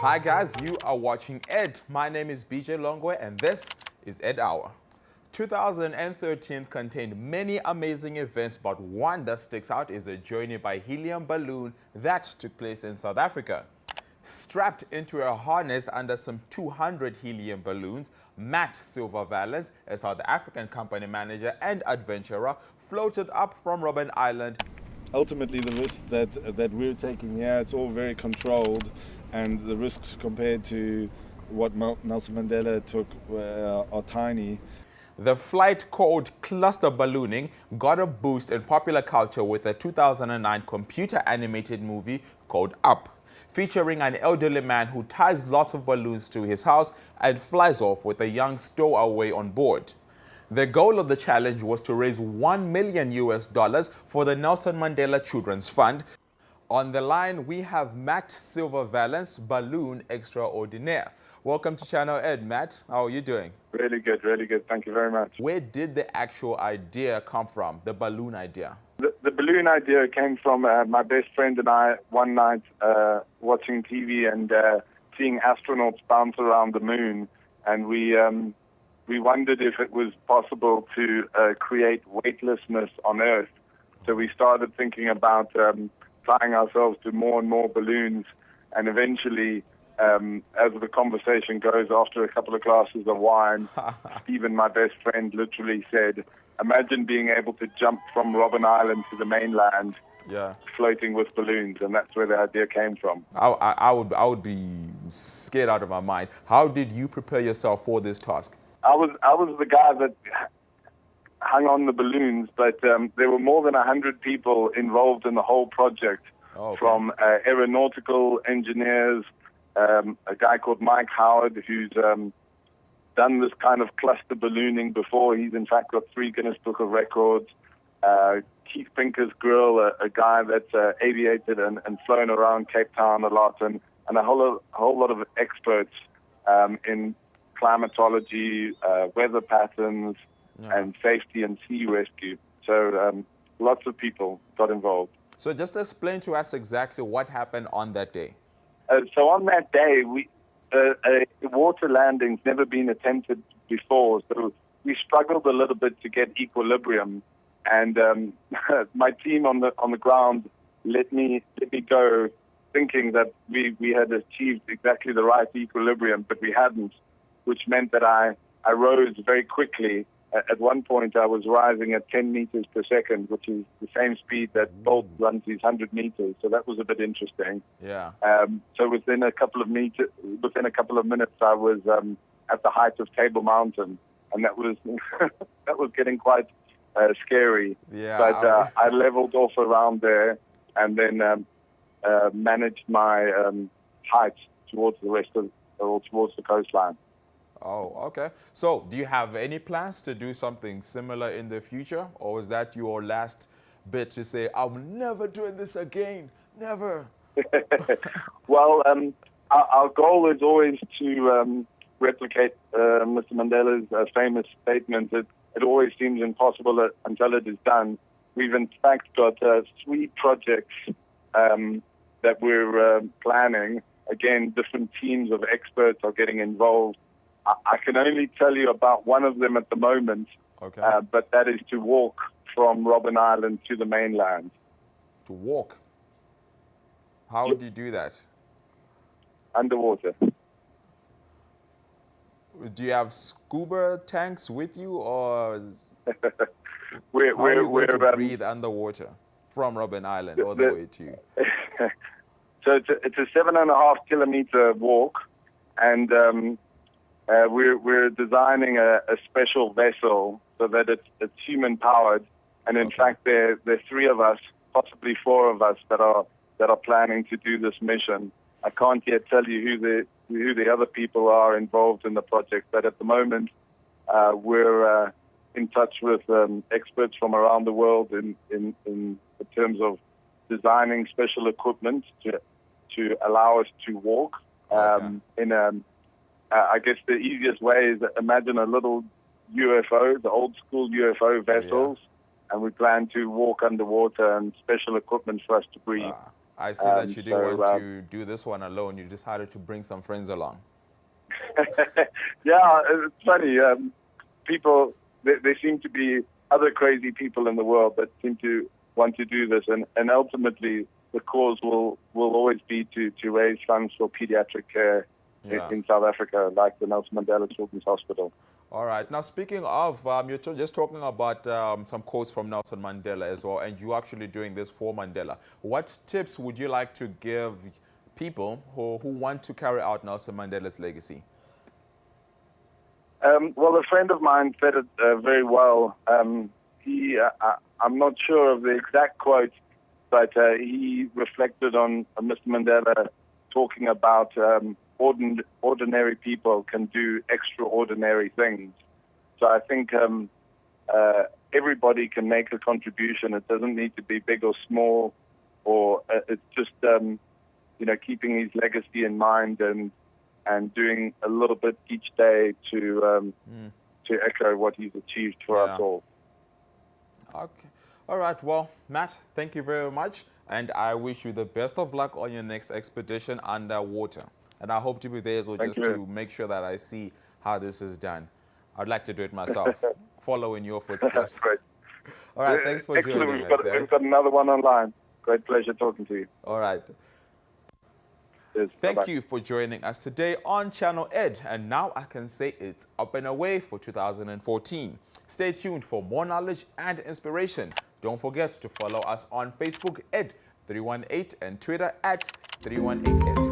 Hi guys, you are watching Ed. My name is BJ Longwe and this is Ed Hour. 2013 contained many amazing events, but one that sticks out is a journey by helium balloon that took place in South Africa. Strapped into a harness under some 200 helium balloons, Matt Silver-Vallance, a South African company manager and adventurer, floated up from Robben Island. Ultimately, the risks that we're taking here, it's all very controlled, and the risks compared to what Nelson Mandela took are tiny. The flight, called cluster ballooning, got a boost in popular culture with a 2009 computer-animated movie called Up, featuring an elderly man who ties lots of balloons to his house and flies off with a young stowaway on board. The goal of the challenge was to raise $1 million for the Nelson Mandela Children's Fund. On the line, we have Matt Silver-Vallance, Balloon Extraordinaire. Welcome to Channel Ed, Matt. How are you doing? Really good, really good. Thank you very much. Where did the actual idea come from, the balloon idea? The balloon idea came from my best friend and I one night watching TV and seeing astronauts bounce around the moon, and we wondered if it was possible to create weightlessness on Earth. So we started thinking about tying ourselves to more and more balloons, and eventually, as the conversation goes, after a couple of glasses of wine, Stephen, my best friend, literally said, imagine being able to jump from Robben Island to the mainland, floating with balloons, and that's where the idea came from. I would be scared out of my mind. How did you prepare yourself for this task? I was the guy that hung on the balloons, but there were more than 100 people involved in the whole project, from aeronautical engineers, a guy called Mike Howard, who's done this kind of cluster ballooning before. He's in fact got 3 Guinness Book of Records. Keith Pinker's Grill, a guy that's aviated and flown around Cape Town a lot, and a whole lot of experts in climatology, weather patterns, and safety and sea rescue. So lots of people got involved. So just explain to us exactly what happened on that day. So on that day, a water landing's never been attempted before, so we struggled a little bit to get equilibrium. And my team on the ground let me go, thinking that we had achieved exactly the right equilibrium, but we hadn't, which meant that I rose very quickly. At one point, I was rising at 10 meters per second, which is the same speed that Bolt runs his 100 meters. So that was a bit interesting. Yeah. So within a couple of minutes, I was at the height of Table Mountain, and that was that was getting quite scary. Yeah. But I leveled off around there, and then managed my height towards towards the coastline. Oh, okay. So do you have any plans to do something similar in the future? Or was that your last bit to say, I'm never doing this again, never? Well, our goal is always to replicate Mr. Mandela's famous statement that it always seems impossible until it is done. We've in fact got 3 projects that we're planning. Again, different teams of experts are getting involved. I can only tell you about one of them at the moment, but that is to walk from Robben Island to the mainland. To walk? How would you do that? Underwater. Do you have scuba tanks with you, or we're going to breathe underwater from Robben Island all the way to? So it's a 7.5 kilometer walk, and we're designing a special vessel so that it's human powered, and in fact there's 3 of us, possibly 4 of us that are planning to do this mission. I can't yet tell you who the other people are involved in the project, but at the moment we're in touch with experts from around the world in terms of designing special equipment to allow us to walk in a. I guess the easiest way is imagine a little UFO, the old school UFO vessels, and we plan to walk underwater and special equipment for us to breathe. I see that you didn't want So, to do this one alone. You decided to bring some friends along. yeah, it's funny. People, there seem to be other crazy people in the world that seem to want to do this, and ultimately the cause will always be to raise funds for pediatric care in South Africa, like the Nelson Mandela Children's Hospital. All right. Now, speaking of, you're just talking about some quotes from Nelson Mandela as well, and you're actually doing this for Mandela. What tips would you like to give people who want to carry out Nelson Mandela's legacy? Well, a friend of mine said it very well. I'm not sure of the exact quote, but he reflected on Mr. Mandela talking about ordinary people can do extraordinary things. So I think everybody can make a contribution. It doesn't need to be big or small, or it's just keeping his legacy in mind and doing a little bit each day to echo what he's achieved for us all. Okay. All right. Well, Matt, thank you very much. And I wish you the best of luck on your next expedition underwater. And I hope to be there as well, to make sure that I see how this is done. I'd like to do it myself, follow in your footsteps. Great. All right. Thanks for joining us. We've got another one online. Great pleasure talking to you. All right. Thank you for joining us today on Channel Ed. And now I can say it's up and away for 2014. Stay tuned for more knowledge and inspiration. Don't forget to follow us on Facebook, Ed318, and Twitter at 318Ed.